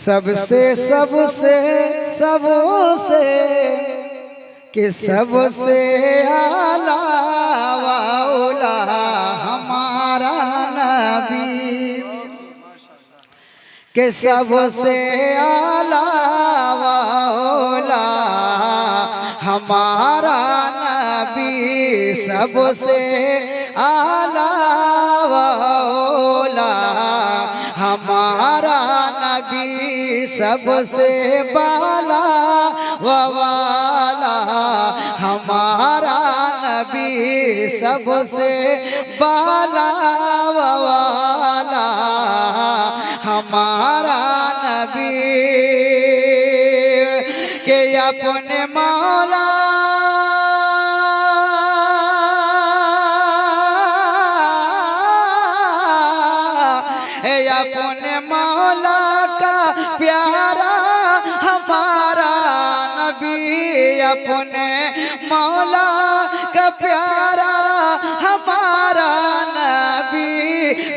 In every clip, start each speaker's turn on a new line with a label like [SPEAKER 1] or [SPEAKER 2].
[SPEAKER 1] सबसे सबसे सबसे कि सबसे आला वाला हमारा नबी, कि सबसे आला वाला हमारा नबी, सबसे आला वाला हमारा नबी, सबसे बाला वाला हमारा नबी, सबसे बाला वाला हमारा नबी, के अपने मौला अपने मौला का प्यारा हमारा नबी, अपने मौला का प्यारा हमारा नबी,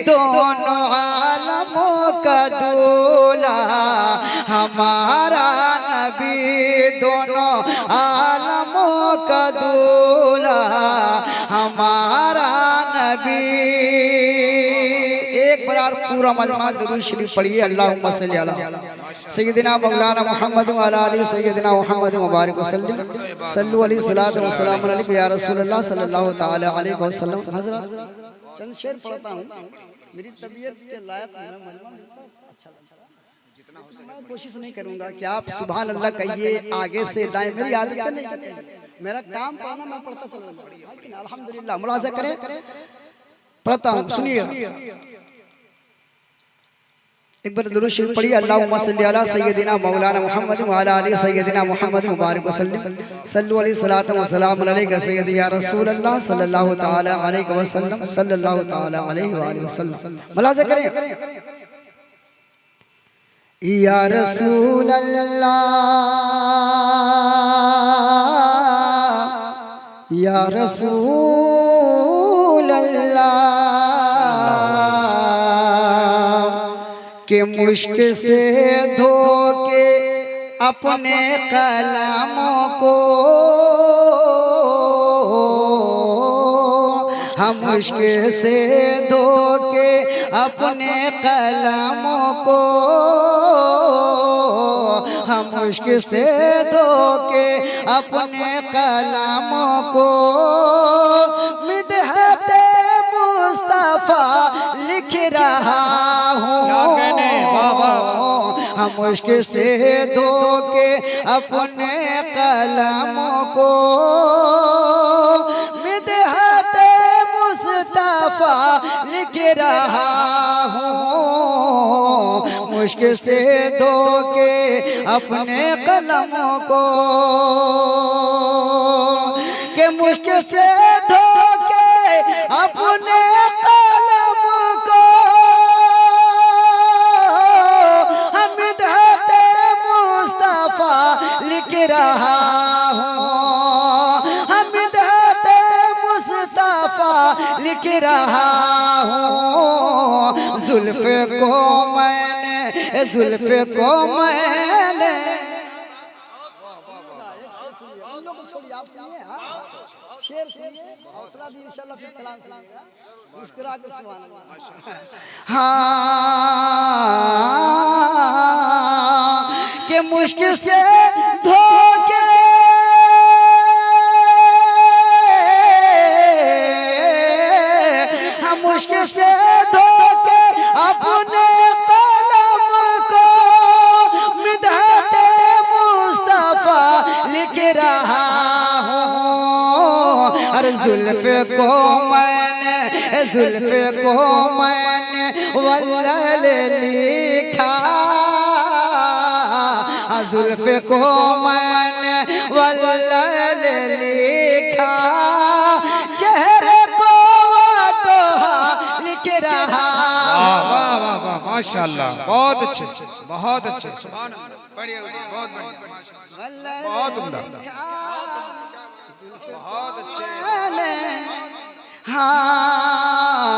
[SPEAKER 1] दोनों आलमों का दूल्हा हमारा नबी, दोनों आलमों का दूल्हा हमारा नबी। एक बार पूरा मजमा दुरूद शरीफ पढ़िए। अल्लाहुम्मा सल्ली अला सय्यिदिना मौलाना मुहम्मद व अला आलि सय्यिदिना मुहम्मद मुबारक वसल्लम सल्लु अलैहि सलातु व सलाम अलैका या रसूलल्लाह सल्लल्लाहु तआला अलैहि वसल्लम। हज़रत चंद शेर पढ़ता हूँ, मेरी तबीयत के लायक मजमा मिलता अच्छा लगता है। मैं कोशिश नहीं करूँगा कि आप सुभान अल्लाह कहिए आगे से दाएं, मेरी आदत नहीं, मेरा काम पाना मैं पढ़ता चलूँगा। अल्हम्दुलिल्लाह मुलाज़ा करें, पढ़ता हूँ सुनिए। एक बार दुरूद शरीफ पढ़िए। अल्लाहुम्मा सल्ली अला सय्यिदिना मौलाना मुहम्मद व अला आलि सय्यिदिना मुहम्मद मुबारक वसल्लम सल्लु अलैहि सलातु व सलाम अलैका सय्यदी या रसूलल्लाह सल्लल्लाहु तआला अलैहि वसल्लम सल्लल्लाहु तआला अलैहि व आलिहि वसल्लम। मुलाज़ा करें। या रसूलल्लाह या रसूलल्लाह, के मुश्क से धो के अपने कलमों को, हम मुश्क से धो के अपने कलमों को, हम मुश्क से धो के अपने कलमों को, मिदहते मुस्तफा लिख रहा हूँ। हम मुश्क से धो के अपने कलमों को, मिदहते मुस्तफा लिख रहा हूँ। मुश्क से धो के अपने कलमों को, के मुश्क से धो के अपने कलमों को, हम मिदहते मुस्तफा लिख रहा हूँ, हम मिदहते मुस्तफा लिख रहा हूँ। जुल्फ को मैंने, जुल्फ को मैंने, शेर सुनिए, हौसला दी इंशाअल्लाह, फिर कलाम सुनिएगा, मुस्कुरा के सुभान अल्लाह। हाँ के मुश्क से धो के हम मुश्क से धो के अपने कलम को, मिदहते मुस्तफा लिख रहा हूँ। हर जुल्फ को मैंने, जुल्फ को मैंने वल्लल लिखा, जुल्फ को मैंने वल्लल लिखा, चेहरे को तोहा लिख रहा।
[SPEAKER 2] वाह वाह वाह, माशाअल्लाह, बहुत अच्छे, बहुत अच्छे, सुभान अल्लाह, बढ़िया, बहुत बढ़िया, बहुत उम्दा, बहुत अच्छे।
[SPEAKER 1] हाँ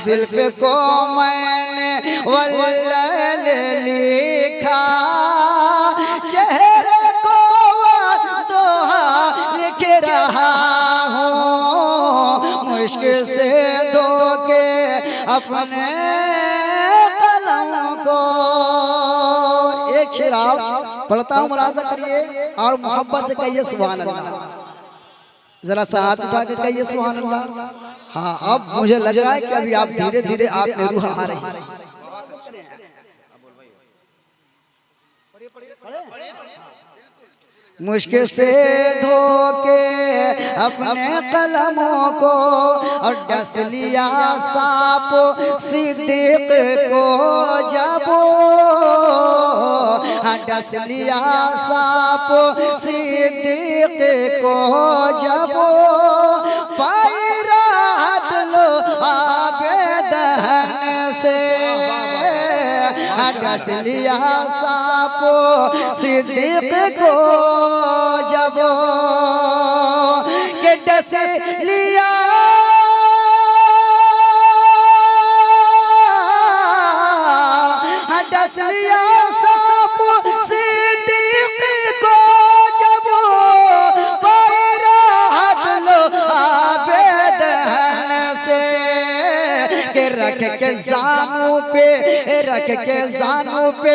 [SPEAKER 1] जुल्फ को मैंने वल्लल लिखा, अपने कलम को। एक शेर आप पढ़ता हूँ, मुलाजा करिए और मोहब्बत से कहिए सुभान अल्लाह। जरा सा हाथ उठा के कहिए सुभान अल्लाह। हाँ, अब मुझे लग रहा है कि अभी आप धीरे धीरे आप में रूह आ रही है। मुश्किल से धोके अपने कलमों को और डस लिया सांप सिद्दीक को जब, डस लिया सांप सिद्दीक को जब, पाई राहत लो आबे दहन से। डस लिया सांप सिद्दीक को जब, के डस लिया डस लिया सांप सिद्दीक को जब, पाई राहत लो आबे दहन से। के रख के जानू पे, रख के जानू पे,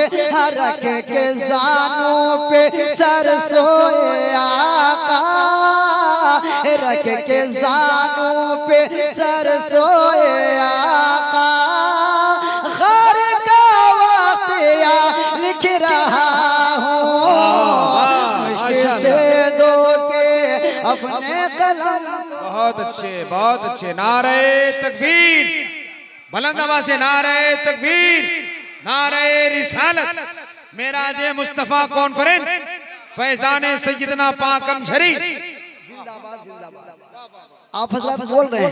[SPEAKER 1] रख के जानू पे सर सोए आका, रख के जानू पे सर सोए आका। खैर का वाक़या लिख रहा हूँ, मुश्किल से दो के अपने कलम।
[SPEAKER 2] बहुत अच्छे, बहुत अच्छे। नारे तकबीर, बुलंद आवाज से नारे तकबीर, नारे रिसालत। मेराजे मुस्तफा कॉन्फ्रेंस फैजाने सैयदना पाकम झरी।
[SPEAKER 1] जिंदाबाद जिंदाबाद। आप हजरत बोल रहे हैं,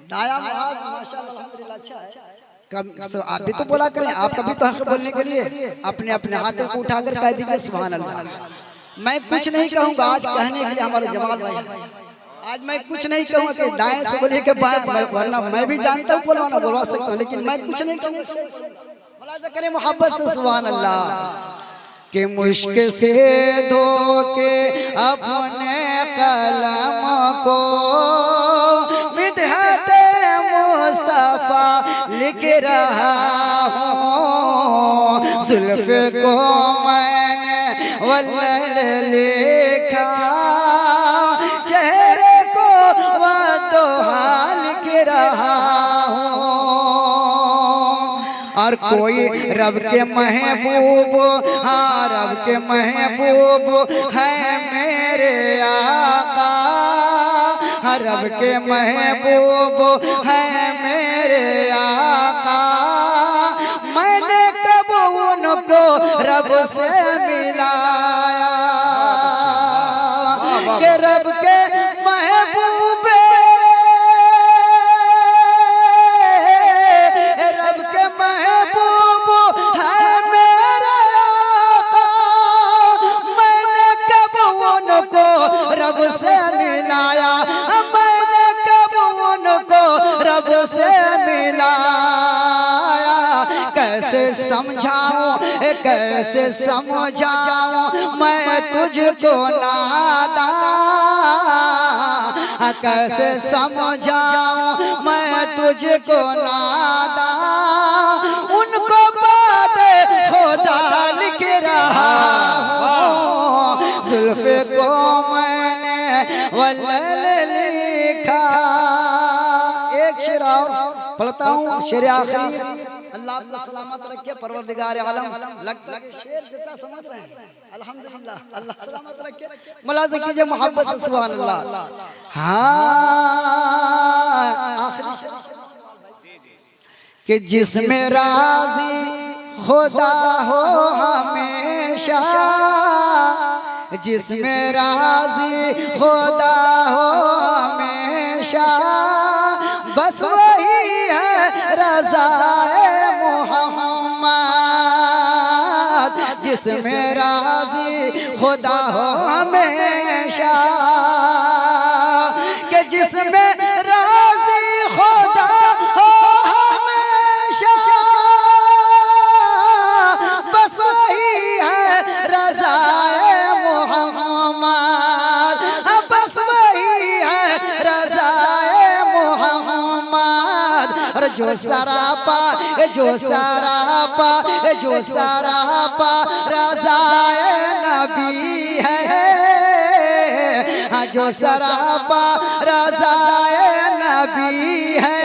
[SPEAKER 1] दाया आवाज माशाअल्लाह अल्हम्दुलिल्लाह अच्छा है। आप भी तो बोला करें, आपका भी तो हक बोलने के लिए अपने अपने हाथों को उठाकर कह दीजिए सुभान अल्लाह। मैं कुछ नहीं कहूँगा आज कहने के लिए हमारे जमाल भाई, आज मैं कुछ नहीं कहूँगा कि दाएं से बोलिए कि बाएं, वरना मैं भी जानता हूँ बोलवाना बोलवा सकता हूँ, लेकिन मैं कुछ नहीं कहूँगा। मुलाजा करें मोहब्बत से सुभान अल्लाह। कि मुश्किल से धो के अपने कलम को मिदहते मुस्तफा लिख रहा हूँ। जुल्फ को मैंने वल्लल लिखा, चेहरे को वदोहा लिख रहा हूँ। और कोई रब के महबूब, हाँ रब के महबूब है मेरे आका, हाँ रब के महबूब है मेरे आका। मैंने कब उनको रब से मिलाया, कि रब के महबूब, रब के महबूब है मेरे आका। मैंने कब उनको रब से मिलाया, मैंने कब उनको रब से मिलाया। कैसे समझाऊं, कैसे समझाऊं मैं तुझको नादा, कैसे समझाऊं मैं तुझको नादा। उनको बात खुदा लिख रहा हूँ, जुल्फ को मैंने वल्लल लिखा। एक शेर और पढ़ता हूँ, शेर आखिरी। अल्लाह आपको सलामत रखे, परवरदिगार आलम। लगे शेर जैसा समझ रहे हैं, अल्हम्दुलिल्लाह, अल्लाह सलामत रखे। मुलाज़ा कीजिए मोहब्बत से सुभान अल्लाह। हाँ आखिरी कि जिसमें राज़ी खुदा हो हमेशा, जिसमें राज़ी खुदा हो हमेशा, बस वही है रज़ाए मोहम्मद। जिसमें राज़ी खुदा हो हमेशा, कि जिसमें राज़ी खुदा हो हमेशा, बस वही है रज़ाए मोहम्मद, बस वही है रज़ाए मोहम्मद। जो सरापा जो सरापा जो सरापा रज़ाए नबी है, जो सरापा रज़ाए नबी है,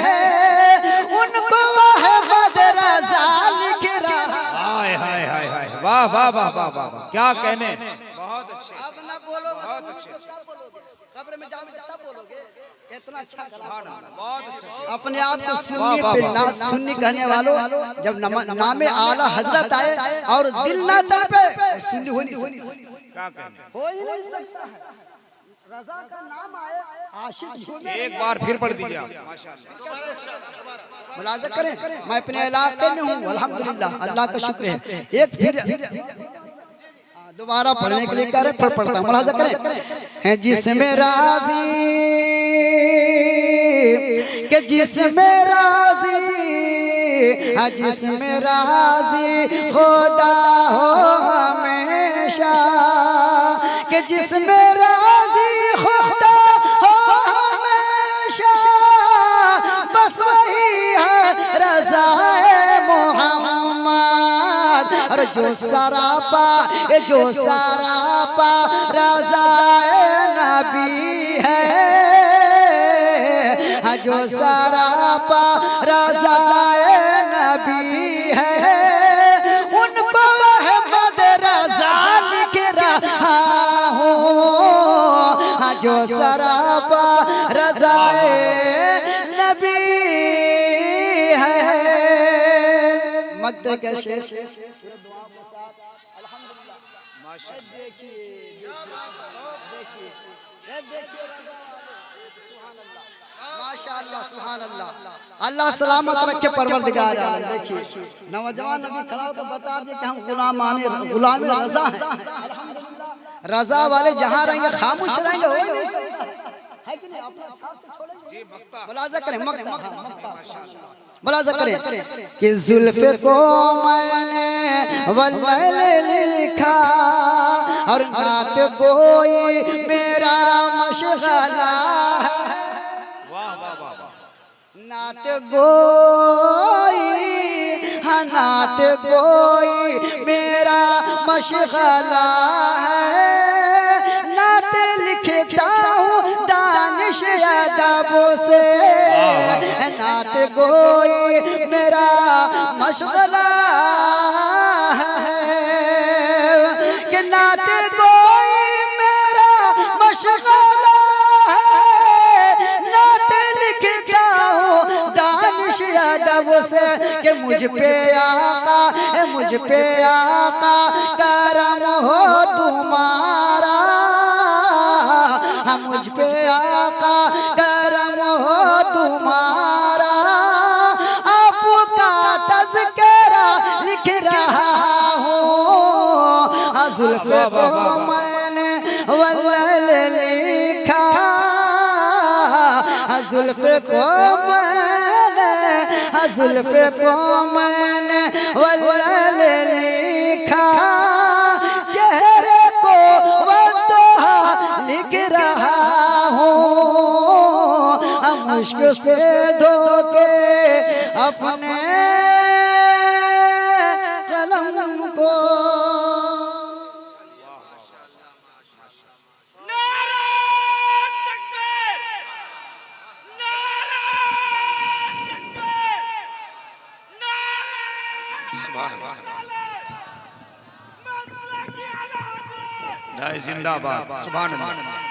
[SPEAKER 1] उनको अहमद रज़ा लिख रहा।
[SPEAKER 2] हाय हाय हाय हाय, वाह वाह वाह वाह वाह, क्या कहने, बहुत अच्छे,
[SPEAKER 1] अब ना बोलो,
[SPEAKER 2] बहुत अच्छे,
[SPEAKER 1] कब्र में जाओगे तब बोलोगे। इतना अच्छा कलाम,
[SPEAKER 2] बहुत अच्छे।
[SPEAKER 1] अपने आप को सुन्नी पे ना सुन्नी कहने वालों, जब नामे आला हजरत आए और दिल ना तड़पे, सुन्नी हो नहीं सकता,
[SPEAKER 2] क्या कहने,
[SPEAKER 1] हो ही नहीं सकता है। रज़ा का नाम आए, आशिक
[SPEAKER 2] एक बार फिर पढ़ दीजिए आप, माशाअल्लाह,
[SPEAKER 1] मुलाज़ा करें। मैं अपने इलाके में हूँ, अल्हम्दुलिल्लाह, अल्लाह का शुक्र है। एक फिर दोबारा पढ़ने के लिए कह रहे, फिर पढ़ता हूँ, मुलाज़ा करें। है जिसमें राज़ी के जिसमें राज़ी, है जिसमें राज़ी खुदा हो हमेशा, के जिसमें राज़ी खुदा हो हमेशा, बस वही है रज़ाए मोहम्मद। और जो सरापा रज़ाए नबी है, जो सरापा रज़ाए नबी है, उनको अहमद रज़ा लिख रहा हूँ। जो सरापा रज़ाए नबी है। मक्ते के शेष माशाअल्लाह, सुभान अल्लाह, अल्लाह सलामत रखे परवरदिगार आलम। देखिए नौजवान अभी खड़ा होकर बता दिए कि हम गुलाम रज़ा हैं। अल्हम्दुलिल्लाह, रज़ा वाले जहाँ रहेंगे खामोश रहेंगे, हो नहीं सकता है कि नहीं? अपना छाप तो छोड़ेंगे। मुलाज़ा करें, मुलाज़ा करें कि जुल्फ़े को मैंने वल्लैल लिखा और नात गोई मेरा मशग़ला है।
[SPEAKER 2] वाह वाह वाह वाह,
[SPEAKER 1] नात गोई, हाँ नात गोई मेरा मशग़ला है। नात लिखता हूँ दानिश अदब से, नात गोई मेरा मशग़ला है, कि नात गोई मेरा मशग़ला है। नात लिखता हूँ दानिश अदब से, कि मुझ पे आका करम हो तुम्हारा, मुझ पे आका करम हो तुम्हारा। आपका तज़किरा लिख रहा हूँ। जुल्फ़े को मैंने वल्लैल लिखा, जुल्फ़े को मैंने वल्लैल लिखा। चेहरे को वद्दुहा लिख रहा हूँ, मुश्क से धो के अपने कलम को।
[SPEAKER 2] जिंदाबाद, सुभान अल्लाह।